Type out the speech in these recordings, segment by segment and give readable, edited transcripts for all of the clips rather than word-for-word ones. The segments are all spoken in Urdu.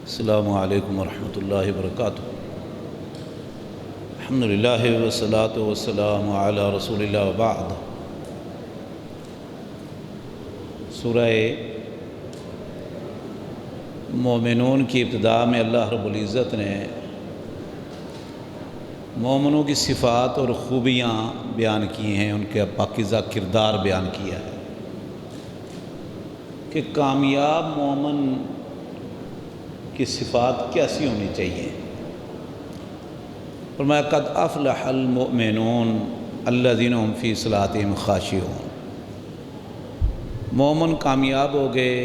السلام علیکم ورحمۃ اللہ وبرکاتہ۔ الحمدللہ والصلاۃ والسلام علی رسول اللہ وبعد۔ سورہ مومنون کی ابتدا میں اللہ رب العزت نے مومنوں کی صفات اور خوبیاں بیان کی ہیں، ان کے پاکیزہ کردار بیان کیا ہے کہ کامیاب مومن کی صفات کیسی ہونی چاہیے۔ فرمایا قد افلح المؤمنون الذین هم فی صلاتهم خاشعون۔ مومن کامیاب ہو گئے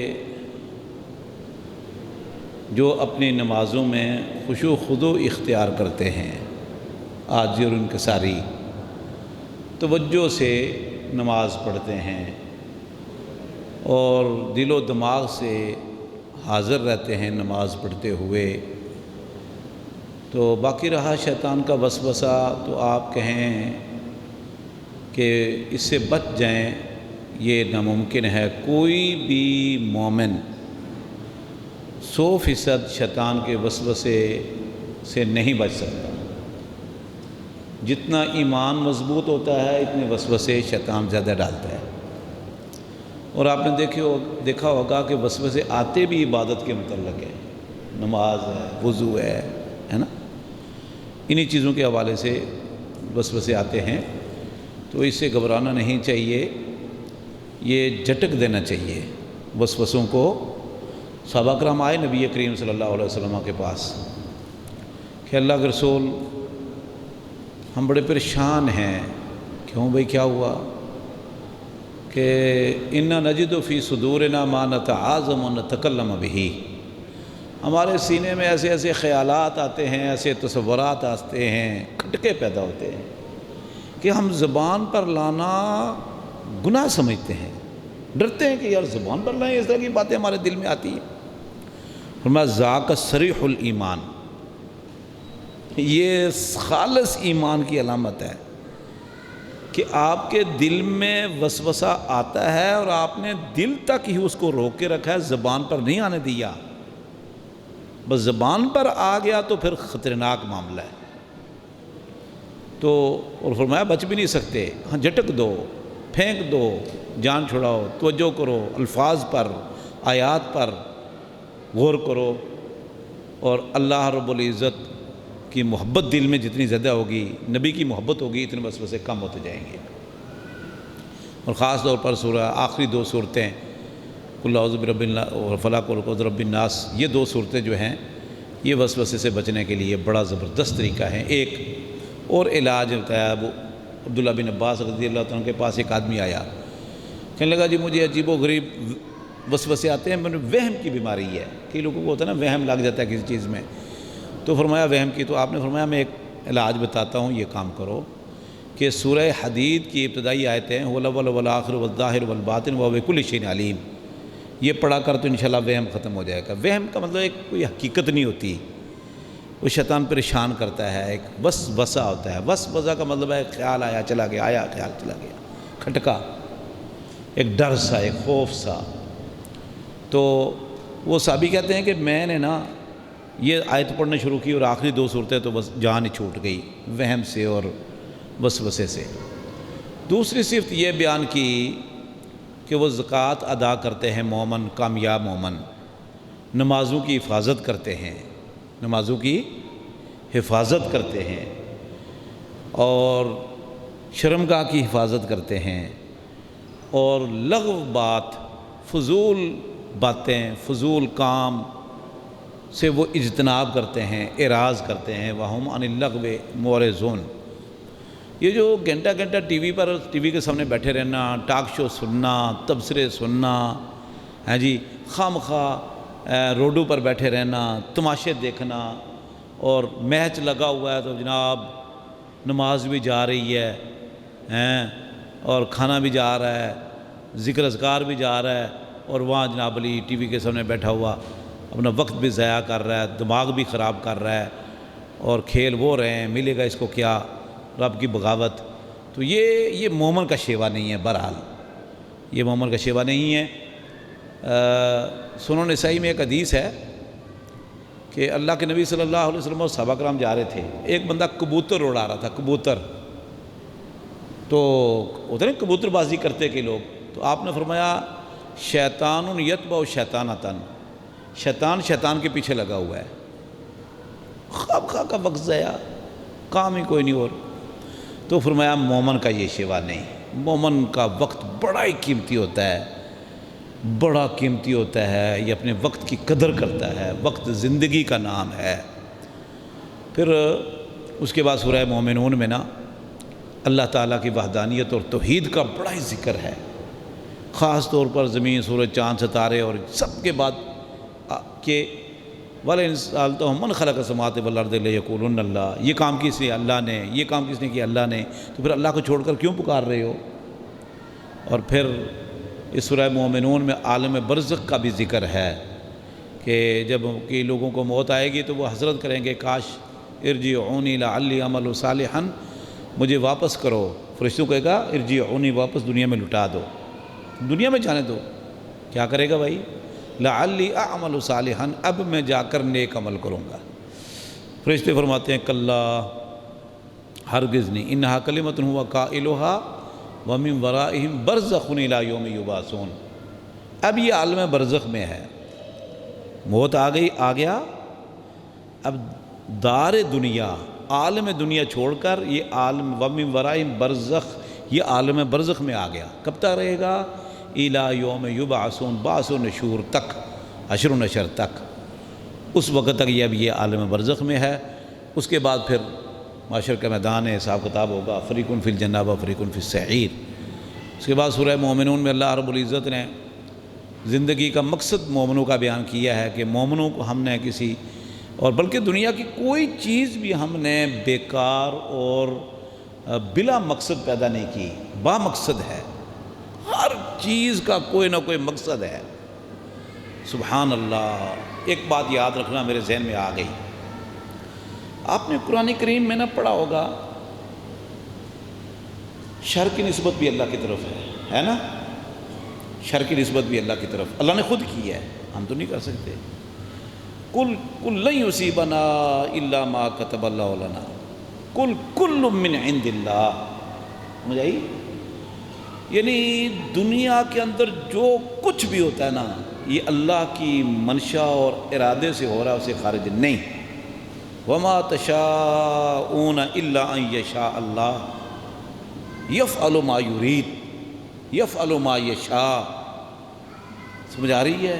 جو اپنی نمازوں میں خشوع و خضوع اختیار کرتے ہیں، عاجزی اور انکساری توجہ سے نماز پڑھتے ہیں اور دل و دماغ سے حاضر رہتے ہیں نماز پڑھتے ہوئے۔ تو باقی رہا شیطان کا وسوسہ، تو آپ کہیں کہ اس سے بچ جائیں، یہ ناممکن ہے۔ کوئی بھی مومن 100% شیطان کے وسوسے سے نہیں بچ سکتا۔ جتنا ایمان مضبوط ہوتا ہے اتنے وسوسے شیطان زیادہ ڈالتا ہے۔ اور آپ نے دیکھا ہوگا کہ وسوسے آتے بھی عبادت کے متعلق ہے، نماز ہے، وضو ہے نا، انہی چیزوں کے حوالے سے وسوسے آتے ہیں۔ تو اس سے گھبرانا نہیں چاہیے، یہ جھٹک دینا چاہیے وسوسوں کو۔ صحابہ کرام آئے نبی کریم صلی اللہ علیہ وسلم کے پاس کہ اللہ کے رسول ہم بڑے پریشان ہیں۔ کیوں بھئی، کیا ہوا؟ کہ اِنَّا نَجِدُ فِي صُدُورِنَا مَا نَتَعَاظَمُ وَنَتَكَلَّمُ بِهِ۔ ہمارے سینے میں ایسے ایسے خیالات آتے ہیں، ایسے تصورات آتے ہیں، کھٹکے پیدا ہوتے ہیں کہ ہم زبان پر لانا گناہ سمجھتے ہیں، ڈرتے ہیں کہ یار زبان پر لائیں، اس طرح کی باتیں ہمارے دل میں آتی ہیں۔ فرمایا ذاک صریح الایمان، یہ خالص ایمان کی علامت ہے کہ آپ کے دل میں وسوسہ آتا ہے اور آپ نے دل تک ہی اس کو روک کے رکھا ہے، زبان پر نہیں آنے دیا۔ بس زبان پر آ گیا تو پھر خطرناک معاملہ ہے۔ تو اور فرمایا بچ بھی نہیں سکتے، ہاں جھٹک دو، پھینک دو، جان چھڑاؤ، توجہ کرو، الفاظ پر، آیات پر غور کرو، اور اللہ رب العزت کی محبت دل میں جتنی زیادہ ہوگی، نبی کی محبت ہوگی، اتنے وسوسے کم ہوتے جائیں گے۔ اور خاص طور پر سورہ آخری 2 صورتیں قل اعوذ برب الناس اور فلق اور رب الناس، یہ 2 صورتیں جو ہیں یہ وسوسے سے بچنے کے لیے بڑا زبردست طریقہ ہیں۔ ایک اور علاج بتایا، وہ عبداللہ بن عباس رضی اللہ عنہ کے پاس ایک آدمی آیا، کہنے لگا جی مجھے عجیب و غریب وسوسے آتے ہیں، میں نے وہم کی بیماری ہے۔ کئی لوگوں کو ہوتا ہے نا وہم لگ جاتا ہے کسی چیز میں، تو فرمایا وہم کی، تو آپ نے فرمایا میں ایک علاج بتاتا ہوں، یہ کام کرو کہ سورہ حدید کی ابتدائی آیتیں هو الاول والآخر والظاہر والباطن وهو بكل شيء علیم، یہ پڑھا کر تو انشاءاللہ وہم ختم ہو جائے گا۔ وہم کا مطلب ایک کوئی حقیقت نہیں ہوتی، وہ شیطان پریشان کرتا ہے، ایک وسوسہ ہوتا ہے۔ وسوسہ کا مطلب ہے خیال آیا چلا گیا، آیا خیال چلا گیا، کھٹکا، ایک ڈر سا، ایک خوف سا۔ تو وہ صحابی کہتے ہیں کہ میں نے نا یہ آیت پڑھنا شروع کی اور آخری 2 صورتیں تو بس جان ہی چھوٹ گئی وہم سے اور وسوسے سے۔ دوسری صفت یہ بیان کی کہ وہ زکوٰۃ ادا کرتے ہیں مومن، کامیاب مومن، نمازوں کی حفاظت کرتے ہیں، نمازوں کی حفاظت کرتے ہیں اور شرمگاہ کی حفاظت کرتے ہیں، اور لغو بات، فضول باتیں، فضول کام سے وہ اجتناب کرتے ہیں، اعراض کرتے ہیں۔ وَهُمْ عَنِ اللَّغْوِ مُعْرِضُونَ۔ یہ جو گھنٹہ گھنٹہ ٹی وی کے سامنے بیٹھے رہنا، ٹاک شو سننا، تبصرے سننا، ہاں جی، خواہ روڈوں پر بیٹھے رہنا، تماشے دیکھنا، اور میچ لگا ہوا ہے تو جناب نماز بھی جا رہی ہے اور کھانا بھی جا رہا ہے، ذکر اذکار بھی جا رہا ہے، اور وہاں جناب علی ٹی وی کے سامنے بیٹھا ہوا اپنا وقت بھی ضائع کر رہا ہے، دماغ بھی خراب کر رہا ہے، اور کھیل وہ رہے ہیں، ملے گا اس کو کیا، رب کی بغاوت۔ تو یہ مومن کا شیوا نہیں ہے، بہرحال یہ مومن کا شیوا نہیں ہے۔ سنن نسائی میں ایک حدیث ہے کہ اللہ کے نبی صلی اللہ علیہ وسلم اور صحابہ کرام جا رہے تھے، ایک بندہ کبوتر اڑا رہا تھا، کبوتر، تو ہوتے نا کبوتر بازی کرتے کہ لوگ، تو آپ نے فرمایا شیطان یتبع شیطانتن، شیطان شیطان کے پیچھے لگا ہوا ہے، خواب خواہ کا وقت ضائع، کام ہی کوئی نہیں اور۔ تو فرمایا مومن کا یہ شیوا نہیں، مومن کا وقت بڑا ہی قیمتی ہوتا ہے، بڑا قیمتی ہوتا ہے، یہ اپنے وقت کی قدر کرتا ہے، وقت زندگی کا نام ہے۔ پھر اس کے بعد سورہ مومنون میں نا اللہ تعالیٰ کی وحدانیت اور توحید کا بڑا ہی ذکر ہے، خاص طور پر زمین، سورج، چاند، ستارے، اور سب کے بعد کہ وَلَئِن سَأَلْتَهُم مَّنْ خَلَقَ السَّمَاوَاتِ وَالْأَرْضَ لَيَقُولُنَّ اللَّهُ، یہ کام کس نے؟ اللہ نے، یہ کام کس نے کیا؟ اللہ نے، تو پھر اللہ کو چھوڑ کر کیوں پکار رہے ہو؟ اور پھر اس سورہ مومنون میں عالم برزخ کا بھی ذکر ہے کہ جب کہ لوگوں کو موت آئے گی تو وہ حسرت کریں گے، کاش ارجعونی لعلی اعمل صالحا، مجھے واپس کرو۔ فرشتوں کو کہے گا ارجعونی، واپس دنیا میں لٹا دو، دنیا میں جانے دو۔ کیا کرے گا بھائی؟ لعلی اعمل صالحا، اب میں جا کر نیک عمل کروں گا۔ فرشتے فرماتے ہیں کلا، ہرگز نہیں، انہا کلمۃ ہوا قائلھا ومن ورائہم برزخ الی یوم یبعثون، اب یہ عالم برزخ میں ہے، موت آ گئی، آ گیا، اب دار دنیا، عالم دنیا چھوڑ کر یہ عالم ومن ورائہم برزخ، یہ عالم برزخ میں آ گیا۔ کب تک رہے گا؟ الی یوم یبعثون، بعث و نشور تک، حشر و نشر تک، اس وقت تک یہ اب یہ عالم برزخ میں ہے۔ اس کے بعد پھر معاشر کا میدان ہے، حساب کتاب ہوگا، فریق فی الجنہ و فریق فی السعیر۔ اس کے بعد سورہ مومنون میں اللہ رب العزت نے زندگی کا مقصد مومنوں کا بیان کیا ہے کہ مومنوں کو ہم نے کسی، اور بلکہ دنیا کی کوئی چیز بھی ہم نے بیکار اور بلا مقصد پیدا نہیں کی، با مقصد ہے، ہر چیز کا کوئی نہ کوئی مقصد ہے۔ سبحان اللہ۔ ایک بات یاد رکھنا میرے ذہن میں آ گئی، آپ نے قرآن کریم میں نہ پڑھا ہوگا، شر کی نسبت بھی اللہ کی طرف ہے نا، شر کی نسبت بھی اللہ کی طرف اللہ نے خود کی ہے، ہم تو نہیں کر سکتے۔ قل لن یصیبنا الا ما کتب اللہ لنا، قل کل من عند اللہ، سمجھ آئی؟ یعنی دنیا کے اندر جو کچھ بھی ہوتا ہے نا، یہ اللہ کی منشا اور ارادے سے ہو رہا ہے، اسے خارج نہیں۔ وما تشاءون الا ان یشاء اللہ یفعل ما یرید یفعل ما یشاء، سمجھ آ رہی ہے؟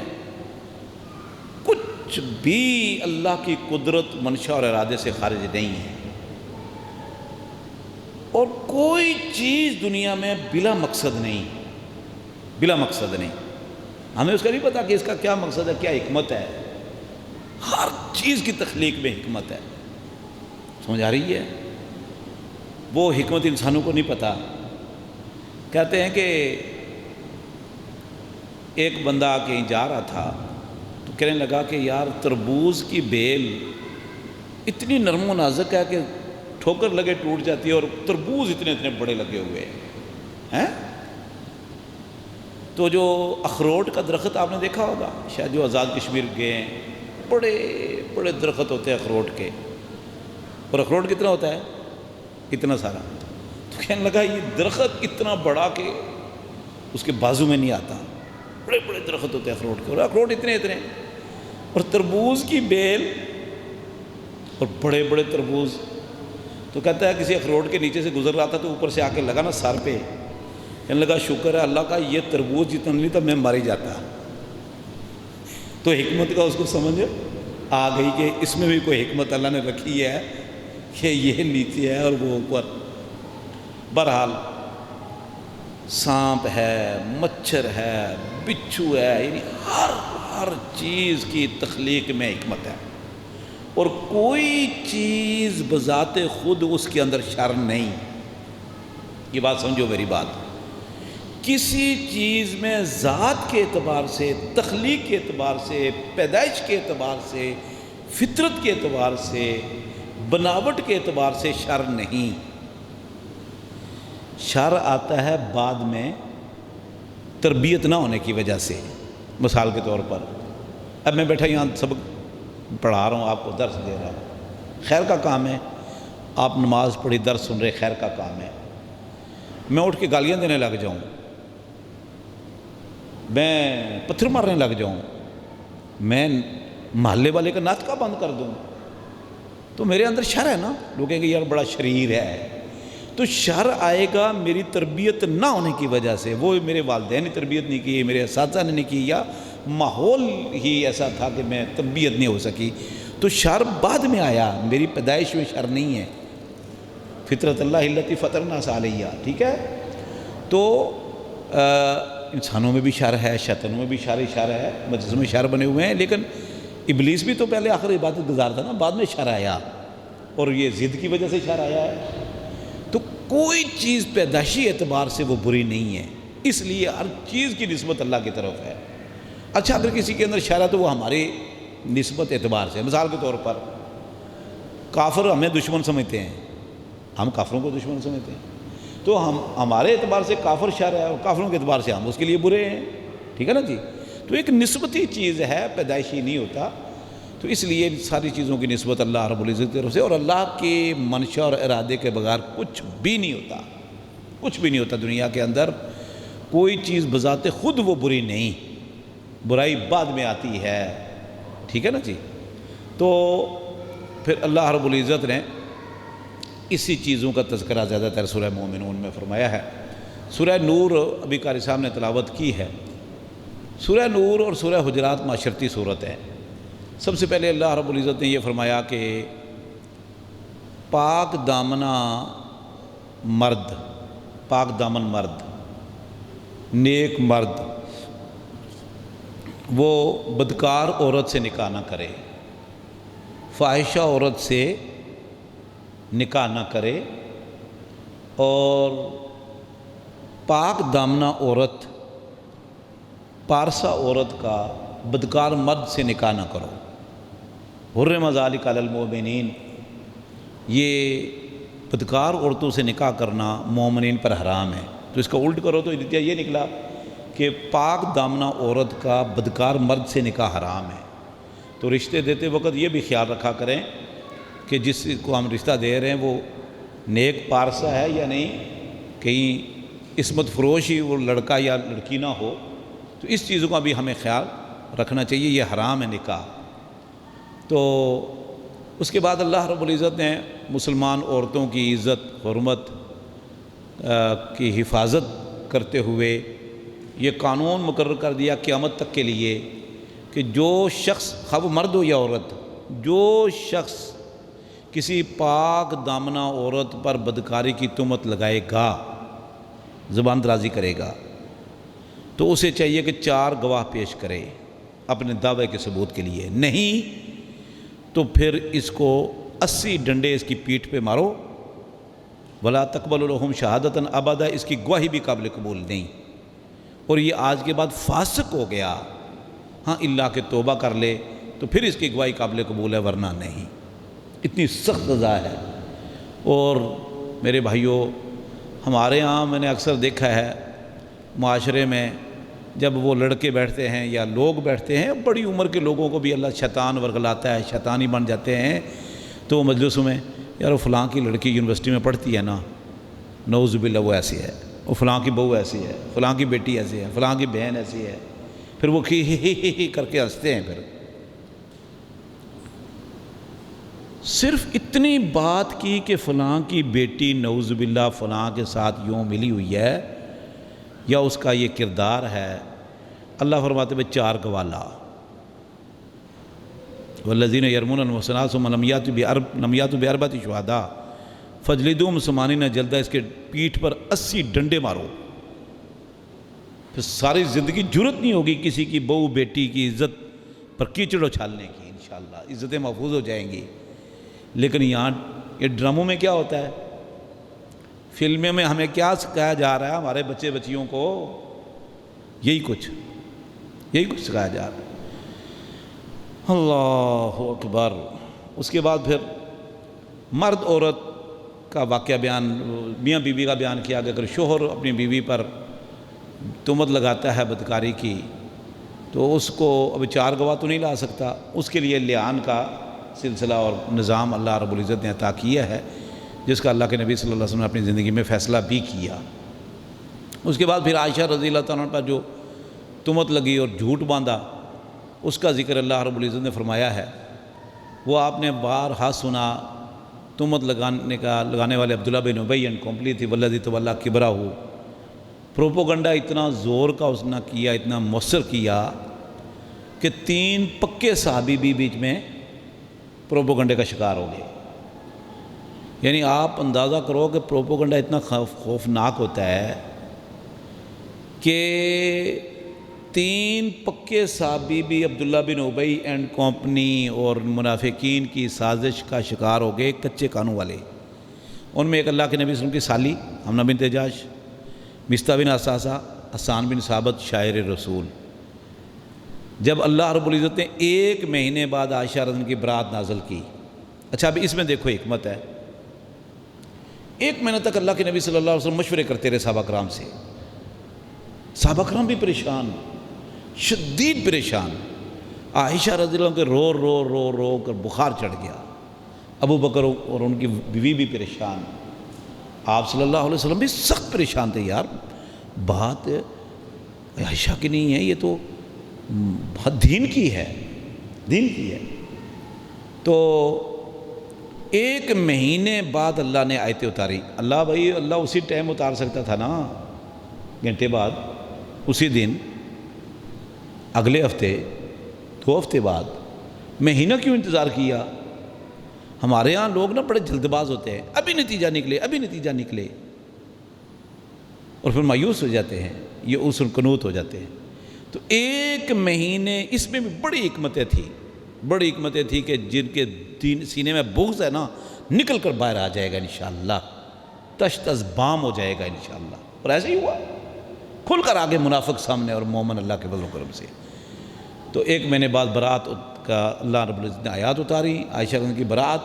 کچھ بھی اللہ کی قدرت، منشا اور ارادے سے خارج نہیں ہے، اور کوئی چیز دنیا میں بلا مقصد نہیں، بلا مقصد نہیں۔ ہمیں اس کا نہیں پتا کہ اس کا کیا مقصد ہے، کیا حکمت ہے، ہر چیز کی تخلیق میں حکمت ہے، سمجھ آ رہی ہے؟ وہ حکمت انسانوں کو نہیں پتا۔ کہتے ہیں کہ ایک بندہ کہیں جا رہا تھا تو کہنے لگا کہ یار تربوز کی بیل اتنی نرم و نازک ہے کہ ٹھوکر لگے ٹوٹ جاتی ہے، اور تربوز اتنے اتنے بڑے لگے ہوئے ہیں۔ تو جو اخروٹ کا درخت آپ نے دیکھا ہوگا، شاید جو آزاد کشمیر گئے ہیں، بڑے بڑے درخت ہوتے ہیں اخروٹ کے، اور اخروٹ کتنا ہوتا ہے؟ اتنا سارا۔ تو کہنے لگا یہ درخت اتنا بڑا کہ اس کے بازو میں نہیں آتا، بڑے بڑے درخت ہوتے ہیں اخروٹ کے، اور اخروٹ اتنے اتنے، اور تربوز کی بیل اور بڑے بڑے تربوز۔ تو کہتا ہے کسی اخروٹ کے نیچے سے گزر رہا تھا تو اوپر سے آ کے لگا نا سر پہ، کہنے لگا شکر ہے اللہ کا، یہ تربوز جتنا نہیں تھا میں مر ہی جاتا۔ تو حکمت کا اس کو سمجھ آ گئی کہ اس میں بھی کوئی حکمت اللہ نے رکھی ہے کہ یہ نیچے ہے اور وہ اوپر۔ بہرحال سانپ ہے، مچھر ہے، بچھو ہے، یعنی ہر چیز کی تخلیق میں حکمت ہے، اور کوئی چیز بذات خود اس کے اندر شر نہیں۔ یہ بات سمجھو میری بات، کسی چیز میں ذات کے اعتبار سے، تخلیق کے اعتبار سے، پیدائش کے اعتبار سے، فطرت کے اعتبار سے، بناوٹ کے اعتبار سے شر نہیں۔ شر آتا ہے بعد میں تربیت نہ ہونے کی وجہ سے۔ مثال کے طور پر اب میں بیٹھا یہاں سبق پڑھا رہا ہوں آپ کو، درس دے رہا ہوں، خیر کا کام ہے، آپ نماز پڑھی درس سن رہے، خیر کا کام ہے، میں اٹھ کے گالیاں دینے لگ جاؤں، میں پتھر مارنے لگ جاؤں، میں محلے والے کا ناطقہ بند کر دوں، تو میرے اندر شر ہے نا، لوگ کہیں گے یار بڑا شریر ہے، تو شر آئے گا میری تربیت نہ ہونے کی وجہ سے، وہ میرے والدین نے تربیت نہیں کی، میرے اساتذہ نے نہیں کی، یا ماحول ہی ایسا تھا کہ میں تربیت نہیں ہو سکی، تو شر بعد میں آیا، میری پیدائش میں شر نہیں ہے، فطرت اللہ التی فطر الناس علیہ، ٹھیک ہے؟ تو انسانوں میں بھی شر ہے، شیطانوں میں بھی شر ہے، مجسمے شر بنے ہوئے ہیں، لیکن ابلیس بھی تو پہلے آخر عبادت گزار تھا نا، بعد میں شر آیا، اور یہ ضد کی وجہ سے شر آیا ہے، تو کوئی چیز پیدائشی اعتبار سے وہ بری نہیں ہے، اس لیے ہر چیز کی نسبت اللہ کی طرف ہے۔ اچھا اگر کسی کے اندر شر ہے تو وہ ہماری نسبت اعتبار سے، مثال کے طور پر کافر ہمیں دشمن سمجھتے ہیں، ہم کافروں کو دشمن سمجھتے ہیں، تو ہمارے اعتبار سے کافر شر ہے، اور کافروں کے اعتبار سے ہم اس کے لیے برے ہیں، ٹھیک ہے نا جی؟ تو ایک نسبتی چیز ہے، پیدائشی نہیں ہوتا، تو اس لیے ساری چیزوں کی نسبت اللہ رب العزت کی طرف سے، اور اللہ کے منشا اور ارادے کے بغیر کچھ بھی نہیں ہوتا، کچھ بھی نہیں ہوتا دنیا کے اندر، کوئی چیز بذات خود وہ بری نہیں، برائی بعد میں آتی ہے، ٹھیک ہے نا جی؟ تو پھر اللہ رب العزت نے اسی چیزوں کا تذکرہ زیادہ تر سورہ مومنون میں فرمایا ہے۔ سورہ نور ابھی قاری صاحب نے تلاوت کی ہے، سورہ نور اور سورہ حجرات معاشرتی صورت ہے۔ سب سے پہلے اللہ رب العزت نے یہ فرمایا کہ پاک دامنہ مرد، پاک دامن مرد، نیک مرد، وہ بدکار عورت سے نکاح نہ کرے، فاحشہ عورت سے نکاح نہ کرے، اور پاک دامنہ عورت، پارسا عورت کا بدکار مرد سے نکاح نہ کرو، حرم ذالک علی المؤمنین، یہ بدکار عورتوں سے نکاح کرنا مومنین پر حرام ہے۔ تو اس کا الٹ کرو تو نتیجہ یہ نکلا کہ پاک دامنہ عورت کا بدکار مرد سے نکاح حرام ہے۔ تو رشتے دیتے وقت یہ بھی خیال رکھا کریں کہ جس کو ہم رشتہ دے رہے ہیں وہ نیک پارسا ہے یا نہیں، کہیں عصمت فروش ہی وہ لڑکا یا لڑکی نہ ہو، تو اس چیزوں کا بھی ہمیں خیال رکھنا چاہیے، یہ حرام ہے نکاح۔ تو اس کے بعد اللہ رب العزت نے مسلمان عورتوں کی عزت حرمت کی حفاظت کرتے ہوئے یہ قانون مقرر کر دیا قیامت تک کے لیے کہ جو شخص، خواہ وہ مرد ہو یا عورت، جو شخص کسی پاک دامنہ عورت پر بدکاری کی تہمت لگائے گا، زبان درازی کرے گا، تو اسے چاہیے کہ 4 گواہ پیش کرے اپنے دعوے کے ثبوت کے لیے، نہیں تو پھر اس کو 80 ڈنڈے اس کی پیٹھ پہ مارو، ولا تقبل لهم شہادۃ ابدا، اس کی گواہی بھی قابل قبول نہیں، اور یہ آج کے بعد فاسق ہو گیا، ہاں اللہ کے توبہ کر لے تو پھر اس کی گواہی قابل قبول ہے، ورنہ نہیں، اتنی سخت سزا ہے۔ اور میرے بھائیوں، ہمارے ہاں میں نے اکثر دیکھا ہے معاشرے میں جب وہ لڑکے بیٹھتے ہیں یا لوگ بیٹھتے ہیں، بڑی عمر کے لوگوں کو بھی اللہ شیطان ورگلاتا ہے، شیطانی بن جاتے ہیں، تو مجلسوں میں یار وہ فلاں کی لڑکی یونیورسٹی میں پڑھتی ہے نا، نعوذ باللہ وہ ایسی ہے، وہ فلاں کی بہو ایسی ہے، فلاں کی بیٹی ایسی ہے، فلاں کی بہن ایسی ہے، پھر وہ ہی کر کے ہنستے ہیں۔ پھر صرف اتنی بات کی کہ فلاں کی بیٹی نعوذ باللہ فلاں کے ساتھ یوں ملی ہوئی ہے یا اس کا یہ کردار ہے، اللہ فرماتے ہیں 4 گواہ لا، والذین یرمون المحصنات ثم لم یأتوا بأربعۃ شہداء فاجلدوہم 80 جلدہ، اس کے پیٹھ پر 80 ڈنڈے مارو، پھر ساری زندگی جرت نہیں ہوگی کسی کی بہو بیٹی کی عزت پر کیچڑ اچھالنے کی، انشاءاللہ عزتیں محفوظ ہو جائیں گی۔ لیکن یہاں یہ ڈراموں میں کیا ہوتا ہے، فلموں میں ہمیں کیا سکھایا جا رہا ہے، ہمارے بچے بچیوں کو یہی کچھ سکھایا جا رہا ہے۔ اللہ اکبر۔ اس کے بعد پھر مرد عورت کا واقعہ بیان، میاں بیوی کا بیان کیا کہ اگر شوہر اپنی بیوی پر تہمت لگاتا ہے بدکاری کی تو اس کو ابھی 4 گواہ تو نہیں لا سکتا، اس کے لیے لیان کا سلسلہ اور نظام اللہ رب العزت نے عطا کیا ہے، جس کا اللہ کے نبی صلی اللہ علیہ وسلم نے اپنی زندگی میں فیصلہ بھی کیا۔ اس کے بعد پھر عائشہ رضی اللہ تعالیٰ عنہ پر جو تہمت لگی اور جھوٹ باندھا، اس کا ذکر اللہ رب العزت نے فرمایا ہے۔ وہ آپ نے بارہا سنا، تہمت لگانے والے عبداللہ بن ابی اینڈ کمپنی تھی، والذی تولی کبرہ، پروپوگنڈا اتنا زور کا اس نے کیا، اتنا مؤثر کیا کہ 3 پکے صحابی بھی بیچ میں پروپوگنڈے کا شکار ہو گئے۔ یعنی آپ اندازہ کرو کہ پروپوگنڈا اتنا خوفناک ہوتا ہے کہ 3 پکے صحابی بھی عبداللہ بن ابی اینڈ کمپنی اور منافقین کی سازش کا شکار ہو گئے، کچے کانوں والے۔ ان میں ایک اللہ کے نبی صلی اللہ علیہ وسلم کی سالی حمنہ بنت جاش، مصطح بن اساسہ، حسان بن ثابت شاعر رسول۔ جب اللہ رب العزت نے 1 مہینے بعد عائشہ رضی اللہ عنہا کی برات نازل کی۔ اچھا ابھی اس میں دیکھو حکمت ہے، 1 مہینہ تک اللہ کے نبی صلی اللہ علیہ وسلم مشورے کرتے رہے صحابہ کرام سے۔ صحابہ کرام بھی پریشان، شدید پریشان۔ عائشہ رضی اللہ عنہ کے رو کر بخار چڑھ گیا۔ ابو بکر اور ان کی بیوی بھی پریشان۔ آپ صلی اللہ علیہ وسلم بھی سخت پریشان تھے، یار بات عائشہ کی نہیں ہے، یہ تو بہت دین کی ہے، دین کی ہے۔ تو 1 مہینے بعد اللہ نے آیتیں اتاری۔ اللہ اسی ٹائم اتار سکتا تھا نا، گھنٹے بعد، اسی دن، اگلے ہفتے، 2 ہفتے بعد، مہینہ کیوں انتظار کیا؟ ہمارے ہاں لوگ نا بڑے جلد باز ہوتے ہیں، ابھی نتیجہ نکلے اور پھر مایوس ہو جاتے ہیں، یہ اس قنوط ہو جاتے ہیں۔ تو 1 مہینے، اس میں بھی بڑی حکمتیں تھیں کہ جن کے سینے میں بغض ہے نا، نکل کر باہر آ جائے گا انشاءاللہ، تشت از بام ہو جائے گا انشاءاللہ۔ اور ایسے ہی ہوا، کھل کر آگے منافق سامنے اور مومن اللہ کے فضل و کرم سے۔ تو 1 مہینے بعد برات کا اللہ رب العزت نے آیات اتاری، عائشہ رضی اللہ عنہا کی برات،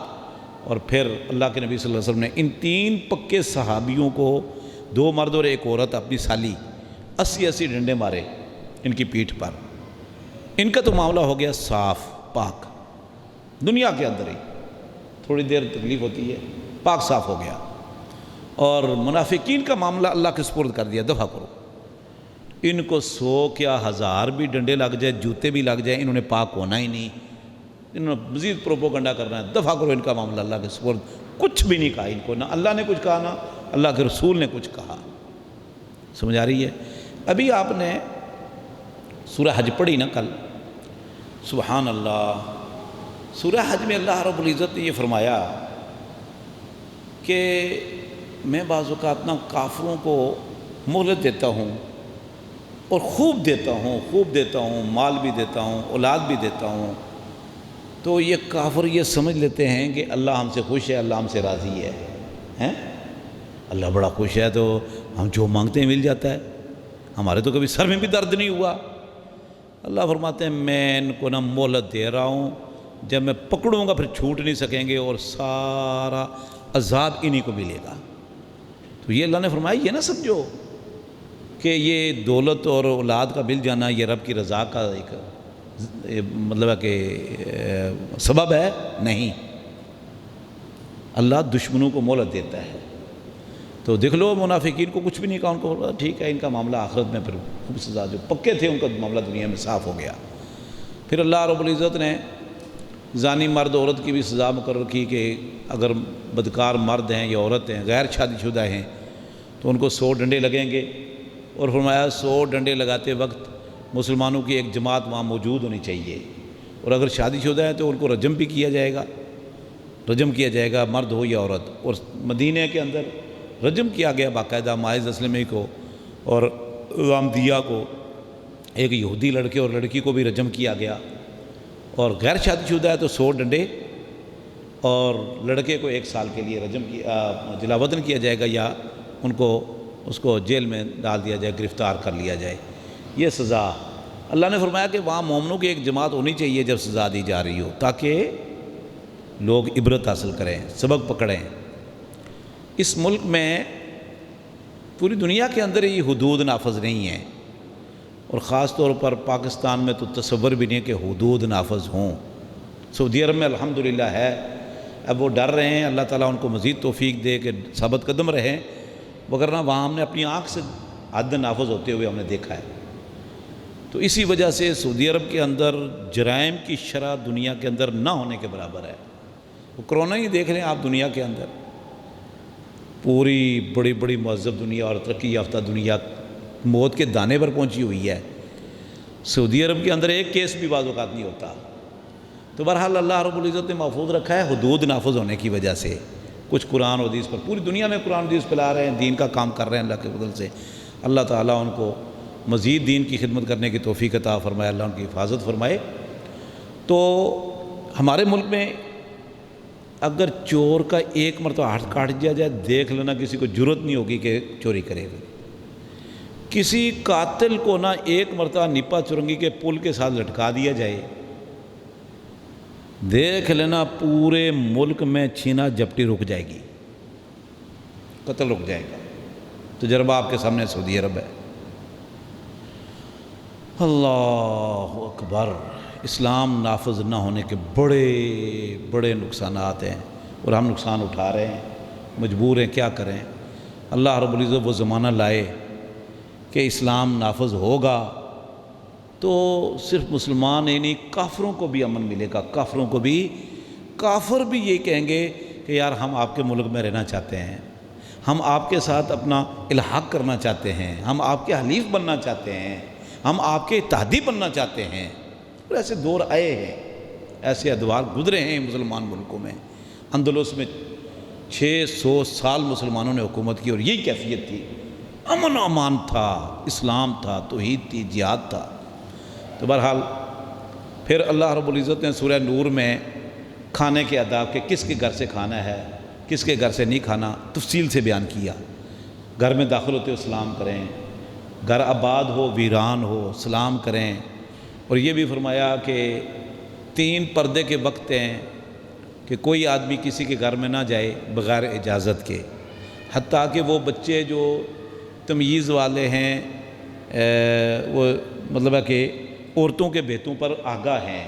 اور پھر اللہ کے نبی صلی اللہ علیہ وسلم نے ان 3 پکے صحابیوں کو، 2 مرد اور 1 عورت اپنی سالی، 80 ڈنڈے مارے ان کی پیٹھ پر۔ ان کا تو معاملہ ہو گیا صاف پاک، دنیا کے اندر ہی تھوڑی دیر تکلیف ہوتی ہے، پاک صاف ہو گیا۔ اور منافقین کا معاملہ اللہ کے سپرد کر دیا، دفع کرو، ان کو 100 کیا 1000 بھی ڈنڈے لگ جائے، جوتے بھی لگ جائیں، انہوں نے پاک ہونا ہی نہیں، انہوں نے مزید پروپوگنڈا کرنا ہے، دفع کرو ان کا معاملہ اللہ کے سپرد۔ کچھ بھی نہیں کہا ان کو، نہ اللہ نے کچھ کہا، نہ اللہ کے رسول نے کچھ کہا۔ سمجھ آ رہی ہے؟ ابھی آپ نے سورہ حج پڑھی نا کل، سبحان اللہ، سورہ حج میں اللہ رب العزت نے یہ فرمایا کہ میں بعض اوقات نا کافروں کو مہلت دیتا ہوں اور خوب دیتا ہوں، مال بھی دیتا ہوں، اولاد بھی دیتا ہوں، تو یہ کافر یہ سمجھ لیتے ہیں کہ اللہ ہم سے خوش ہے، اللہ ہم سے راضی ہے، اللہ بڑا خوش ہے تو ہم جو مانگتے ہیں مل جاتا ہے، ہمارے تو کبھی سر میں بھی درد نہیں ہوا۔ اللہ فرماتے ہیں میں ان کو نا مہلت دے رہا ہوں، جب میں پکڑوں گا پھر چھوٹ نہیں سکیں گے اور سارا عذاب انہی کو ملے گا۔ تو یہ اللہ نے فرمایا، یہ نہ سمجھو کہ یہ دولت اور اولاد کا مل جانا یہ رب کی رضا کا ایک مطلب ہے کہ سبب ہے، نہیں، اللہ دشمنوں کو مہلت دیتا ہے۔ تو دیکھ لو منافقین کو کچھ بھی نہیں کہا، ان کو ٹھیک ہے، ان کا معاملہ آخرت میں پھر خوب سزا، جو پکے تھے ان کا معاملہ دنیا میں صاف ہو گیا۔ پھر اللہ رب العزت نے زانی مرد عورت کی بھی سزا مقرر کی کہ اگر بدکار مرد ہیں یا عورت ہیں، غیر شادی شدہ ہیں، تو ان کو 100 ڈنڈے لگیں گے، اور فرمایا 100 ڈنڈے لگاتے وقت مسلمانوں کی ایک جماعت وہاں موجود ہونی چاہیے، اور اگر شادی شدہ ہیں تو ان کو رجم بھی کیا جائے گا، مرد ہو یا عورت۔ اور مدینہ کے اندر رجم کیا گیا باقاعدہ ماعز اسلمی کو اور غامدیہ کو، ایک یہودی لڑکے اور لڑکی کو بھی رجم کیا گیا، اور غیر شادی شدہ ہے تو 100 ڈنڈے، اور لڑکے کو 1 سال کے لیے رجم جلا وطن کیا جائے گا، یا اس کو جیل میں ڈال دیا جائے، گرفتار کر لیا جائے۔ یہ سزا اللہ نے فرمایا کہ وہاں مومنوں کی ایک جماعت ہونی چاہیے جب سزا دی جا رہی ہو، تاکہ لوگ عبرت حاصل کریں، سبق پکڑیں۔ اس ملک میں پوری دنیا کے اندر یہ حدود نافذ نہیں ہیں، اور خاص طور پر پاکستان میں تو تصور بھی نہیں کہ حدود نافذ ہوں۔ سعودی عرب میں الحمدللہ ہے، اب وہ ڈر رہے ہیں، اللہ تعالیٰ ان کو مزید توفیق دے کہ ثابت قدم رہیں، وگرنہ وہاں ہم نے اپنی آنکھ سے حد نافذ ہوتے ہوئے ہم نے دیکھا ہے۔ تو اسی وجہ سے سعودی عرب کے اندر جرائم کی شرح دنیا کے اندر نہ ہونے کے برابر ہے۔ وہ کرونا ہی دیکھ لیں آپ، دنیا کے اندر پوری بڑی بڑی مہذب دنیا اور ترقی یافتہ دنیا موت کے دانے پر پہنچی ہوئی ہے، سعودی عرب کے اندر ایک کیس بھی بعض اوقات نہیں ہوتا۔ تو بہرحال اللہ رب العزت نے محفوظ رکھا ہے حدود نافذ ہونے کی وجہ سے۔ کچھ قرآن و حدیث پر پوری دنیا میں قرآن و حدیث پھیلا رہے ہیں، دین کا کام کر رہے ہیں اللہ کے فضل سے۔ اللہ تعالیٰ ان کو مزید دین کی خدمت کرنے کی توفیق عطا فرمائے، اللہ ان کی حفاظت فرمائے۔ تو ہمارے ملک میں اگر چور کا ایک مرتبہ ہاتھ کاٹ دیا جائے، دیکھ لینا کسی کو جرت نہیں ہوگی کہ چوری کرے گا۔ کسی قاتل کو نہ ایک مرتبہ نپا چرنگی کے پل کے ساتھ لٹکا دیا جائے، دیکھ لینا پورے ملک میں چھینا جپٹی رک جائے گی، قتل رک جائے گا۔ تجربہ آپ کے سامنے سعودی عرب ہے۔ اللہ اکبر، اسلام نافذ نہ ہونے کے بڑے بڑے نقصانات ہیں، اور ہم نقصان اٹھا رہے ہیں، مجبور ہیں، کیا کریں۔ اللہ رب العزت وہ زمانہ لائے کہ اسلام نافذ ہوگا تو صرف مسلمان ہی نہیں، کافروں کو بھی امن ملے گا۔ کافروں کو بھی، کافر بھی یہ کہیں گے کہ یار ہم آپ کے ملک میں رہنا چاہتے ہیں، ہم آپ کے ساتھ اپنا الحاق کرنا چاہتے ہیں، ہم آپ کے حلیف بننا چاہتے ہیں، ہم آپ کے اتحادی بننا چاہتے ہیں۔ اور ایسے دور آئے ہیں، ایسے ادوار گزرے ہیں مسلمان ملکوں میں۔ اندلس میں 600 سال مسلمانوں نے حکومت کی اور یہی کیفیت تھی، امن و امان تھا، اسلام تھا، توحید تھی، جہاد تھا۔ تو بہرحال پھر اللہ رب العزت نے سورہ نور میں کھانے کے آداب کے کس کے گھر سے کھانا ہے، کس کے گھر سے نہیں کھانا، تفصیل سے بیان کیا۔ گھر میں داخل ہوتے ہو سلام کریں، گھر آباد ہو ویران ہو سلام کریں، اور یہ بھی فرمایا کہ 3 پردے کے وقت ہیں کہ کوئی آدمی کسی کے گھر میں نہ جائے بغیر اجازت کے، حتیٰ کہ وہ بچے جو تمییز والے ہیں، وہ مطلب ہے کہ عورتوں کے بیتوں پر آگاہ ہیں،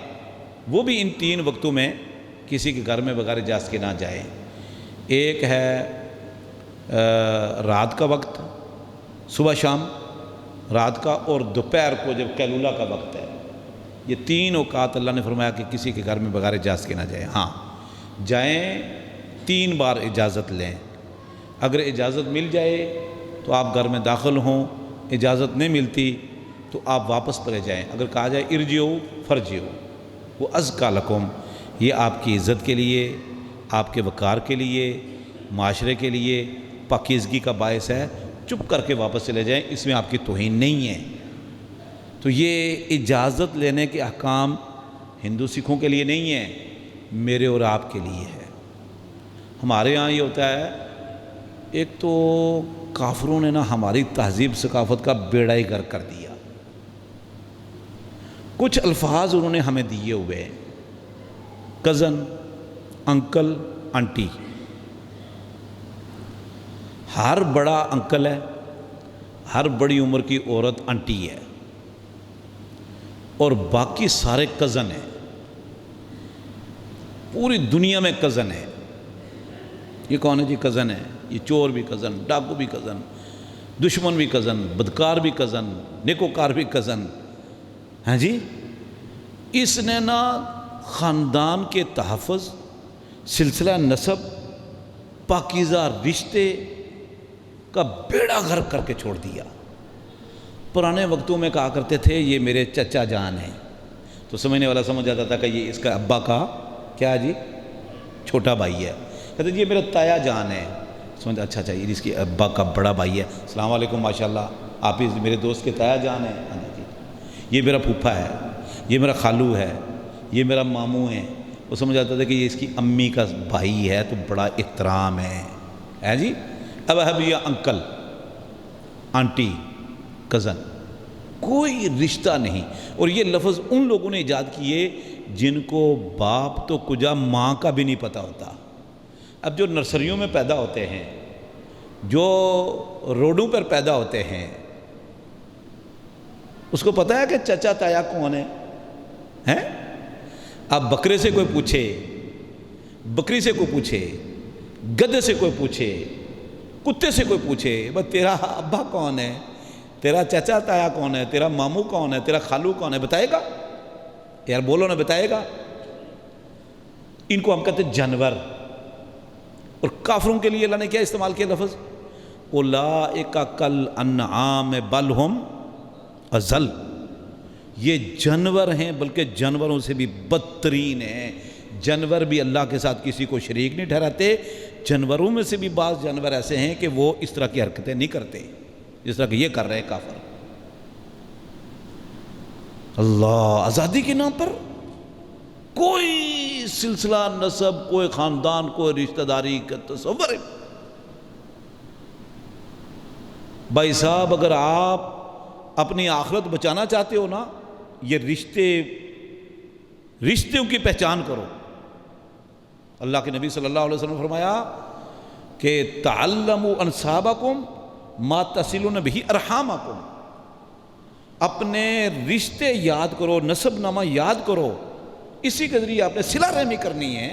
وہ بھی ان 3 وقتوں میں کسی کے گھر میں بغیر اجازت کے نہ جائیں۔ ایک ہے رات کا وقت، صبح شام رات کا، اور دوپہر کو جب قیلولہ کا وقت ہے۔ یہ 3 اوقات اللہ نے فرمایا کہ کسی کے گھر میں بغیر اجازت کے نہ جائیں۔ ہاں جائیں، 3 بار اجازت لیں۔ اگر اجازت مل جائے تو آپ گھر میں داخل ہوں، اجازت نہیں ملتی تو آپ واپس پڑے جائیں۔ اگر کہا جائے ارجعوا فرجعوا وہ ازکیٰ لکم، یہ آپ کی عزت کے لیے، آپ کے وقار کے لیے، معاشرے کے لیے پاکیزگی کا باعث ہے، چپ کر کے واپس چلے جائیں، اس میں آپ کی توہین نہیں ہے۔ تو یہ اجازت لینے کے احکام ہندو سکھوں کے لیے نہیں ہیں، میرے اور آپ کے لیے ہے۔ ہمارے یہاں یہ ہوتا ہے، ایک تو کافروں نے ہماری تہذیب ثقافت کا بیڑا ہی غرق کر دیا۔ کچھ الفاظ انہوں نے ہمیں دیے ہوئے ہیں، کزن، انکل، انٹی۔ ہر بڑا انکل ہے، ہر بڑی عمر کی عورت انٹی ہے، اور باقی سارے کزن ہیں۔ پوری دنیا میں کزن ہے۔ یہ کون ہے جی؟ کزن ہے۔ یہ چور بھی کزن، ڈاکو بھی کزن، دشمن بھی کزن، بدکار بھی کزن، نیکوکار بھی کزن۔ ہاں جی، اس نے خاندان کے تحفظ، سلسلہ نسب، پاکیزہ رشتے کا بیڑا غرق کر کے چھوڑ دیا۔ پرانے وقتوں میں کہا کرتے تھے یہ میرے چچا جان ہیں، تو سمجھنے والا سمجھ جاتا تھا کہ یہ اس کا ابا کا کیا جی چھوٹا بھائی ہے۔ کہتے جی یہ میرا تایا جان ہے، سمجھتا اچھا یہ اس کے ابا کا بڑا بھائی ہے، السلام علیکم ماشاءاللہ آپ ہی میرے دوست کے تایا جان ہیں۔ ہاں جی، یہ میرا پھوپھا ہے، یہ میرا خالو ہے، یہ میرا ماموں ہے۔ وہ سمجھ آتا تھا کہ یہ اس کی امی کا بھائی ہے تو بڑا احترام ہے جی۔ اب یہ انکل، آنٹی، کزن، کوئی رشتہ نہیں۔ اور یہ لفظ ان لوگوں نے ایجاد کیے جن کو باپ تو کجا ماں کا بھی نہیں پتہ ہوتا۔ اب جو نرسریوں میں پیدا ہوتے ہیں، جو روڈوں پر پیدا ہوتے ہیں، اس کو پتہ ہے کہ چچا تایا کون ہے؟ ہیں؟ اب بکرے سے کوئی پوچھے، بکری سے کوئی پوچھے، گدھے سے کوئی پوچھے، کتے سے کوئی پوچھے بس تیرا ابا کون ہے، تیرا چچا تایا کون ہے، تیرا ماموں کون ہے، تیرا خالو کون ہے، بتائے گا؟ یار بولو نا، بتائے گا؟ ان کو ہم کہتے ہیں جانور۔ اور کافروں کے لیے اللہ نے کیا استعمال کیا لفظ؟ اولئک کالانعام بل ہم اضل، یہ جانور ہیں بلکہ جانوروں سے بھی بدترین ہیں۔ جانور بھی اللہ کے ساتھ کسی کو شریک نہیں ٹھہراتے، جانوروں میں سے بھی بعض جانور ایسے ہیں کہ وہ اس طرح کی حرکتیں نہیں کرتے جس طرح کہ یہ کر رہے ہیں کافر۔ اللہ آزادی کے نام پر کوئی سلسلہ نسب، کوئی خاندان، کوئی رشتہ داری کا تصور ہے۔ بھائی صاحب اگر آپ اپنی آخرت بچانا چاہتے ہو نا، یہ رشتوں کی پہچان کرو۔ اللہ کے نبی صلی اللہ علیہ وسلم نے فرمایا کہ تعلموا انسابکم ما تصلون بہ ارحامکم، اپنے رشتے یاد کرو، نسب نامہ یاد کرو، اسی کے ذریعے آپ نے صلہ رحمی کرنی ہے،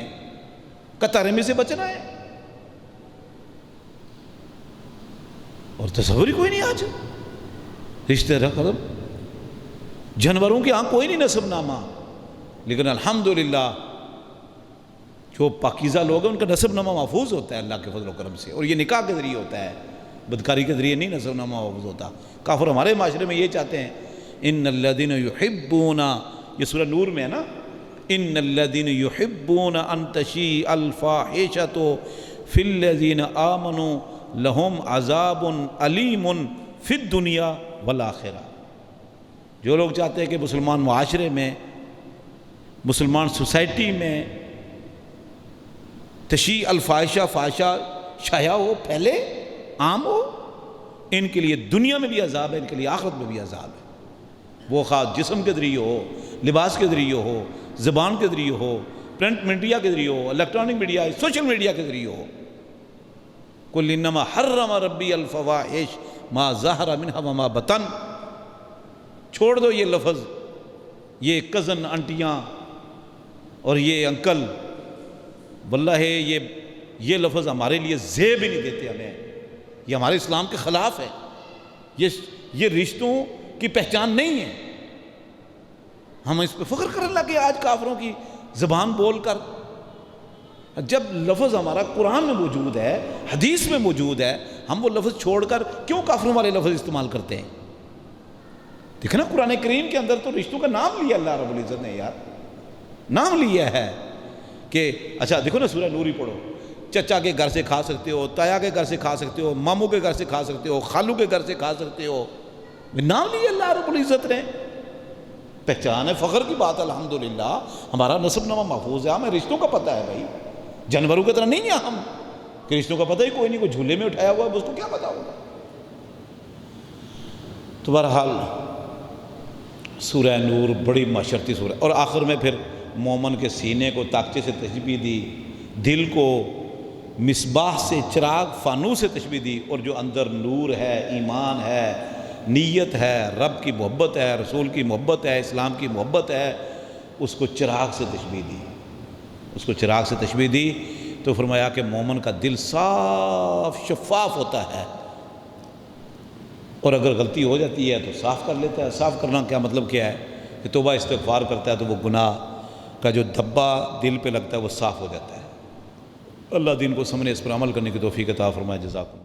قطع رحمی سے بچنا ہے۔ اور تصور ہی کوئی نہیں آج رشتے رقم، جانوروں کے ہاں کوئی نہیں نسب نامہ، لیکن الحمدللہ جو پاکیزہ لوگ ہیں ان کا نسب نامہ محفوظ ہوتا ہے اللہ کے فضل و کرم سے، اور یہ نکاح کے ذریعے ہوتا ہے، بدکاری کے ذریعے نہیں نسب نامہ محفوظ ہوتا۔ کافر ہمارے معاشرے میں یہ چاہتے ہیں، ان الذین یحبون، یہ سورہ نور میں ہے نا، ان الذین یحبون ان تشیع الفاحشۃ فی الذین آمنوا لہم عذاب علیم فی الدنیا والآخرہ۔ جو لوگ چاہتے ہیں کہ مسلمان معاشرے میں، مسلمان سوسائٹی میں تشیع الفاحشہ، فحشہ شائع ہو، پھیلے، عام ہو، ان کے لیے دنیا میں بھی عذاب ہے، ان کے لیے آخرت میں بھی عذاب ہے۔ وہ خواہ جسم کے ذریعے ہو، لباس کے ذریعے ہو، زبان کے ذریعے ہو، پرنٹ میڈیا کے ذریعے ہو، الیکٹرانک میڈیا، سوشل میڈیا کے ذریعے ہو۔ قل انما حرم ربی الفواحش ما ظہر منہا وما بطن، چھوڑ دو یہ لفظ، یہ کزن انٹیاں اور یہ انکل، واللہ یہ لفظ ہمارے لیے زیب ہی نہیں دیتے ہمیں، یہ ہمارے اسلام کے خلاف ہے، یہ رشتوں کی پہچان نہیں ہے۔ ہم اس پہ فخر کرنے لگے آج کافروں کی زبان بول کر، جب لفظ ہمارا قرآن میں موجود ہے، حدیث میں موجود ہے، ہم وہ لفظ چھوڑ کر کیوں کافروں والے لفظ استعمال کرتے ہیں؟ دیکھیں نا قرآن کریم کے اندر تو رشتوں کا نام لیا اللہ رب العزت نے، یار نام لیا ہے کہ اچھا دیکھو نا سورہ نور ہی پڑھو، چچا کے گھر سے کھا سکتے ہو، تایا کے گھر سے کھا سکتے ہو، ماموں کے گھر سے کھا سکتے ہو، خالو کے گھر سے کھا سکتے ہو، نام لیا اللہ رب العزت نے، پہچان ہے، فخر کی بات، الحمدللہ ہمارا نسب نامہ محفوظ ہے، ہمیں رشتوں کا پتہ ہے بھائی، جانوروں کی طرح نہیں ہیں ہم کہ رشتوں کا پتہ ہی کوئی نہیں، کوئی جھولے میں اٹھایا ہوا ہے اس کو کیا پتہ ہوگا۔ تو بہرحال سورہ نور بڑی معاشرتی سورہ، اور آخر میں پھر مومن کے سینے کو طاقچے سے تشبیہ دی، دل کو مصباح سے، چراغ فانوس سے تشبیہ دی، اور جو اندر نور ہے، ایمان ہے، نیت ہے، رب کی محبت ہے، رسول کی محبت ہے، اسلام کی محبت ہے، اس کو چراغ سے تشبیہ دی، اس کو چراغ سے تشبیہ دی۔ تو فرمایا کہ مومن کا دل صاف شفاف ہوتا ہے، اور اگر غلطی ہو جاتی ہے تو صاف کر لیتا ہے۔ صاف کرنا کیا مطلب کیا ہے؟ کہ توبہ استغفار کرتا ہے تو وہ گناہ کا جو دھبا دل پہ لگتا ہے وہ صاف ہو جاتا ہے۔ اللہ دین کو سمجھنے، اس پر عمل کرنے کی توفیق عطا فرمائے۔ جزاکم۔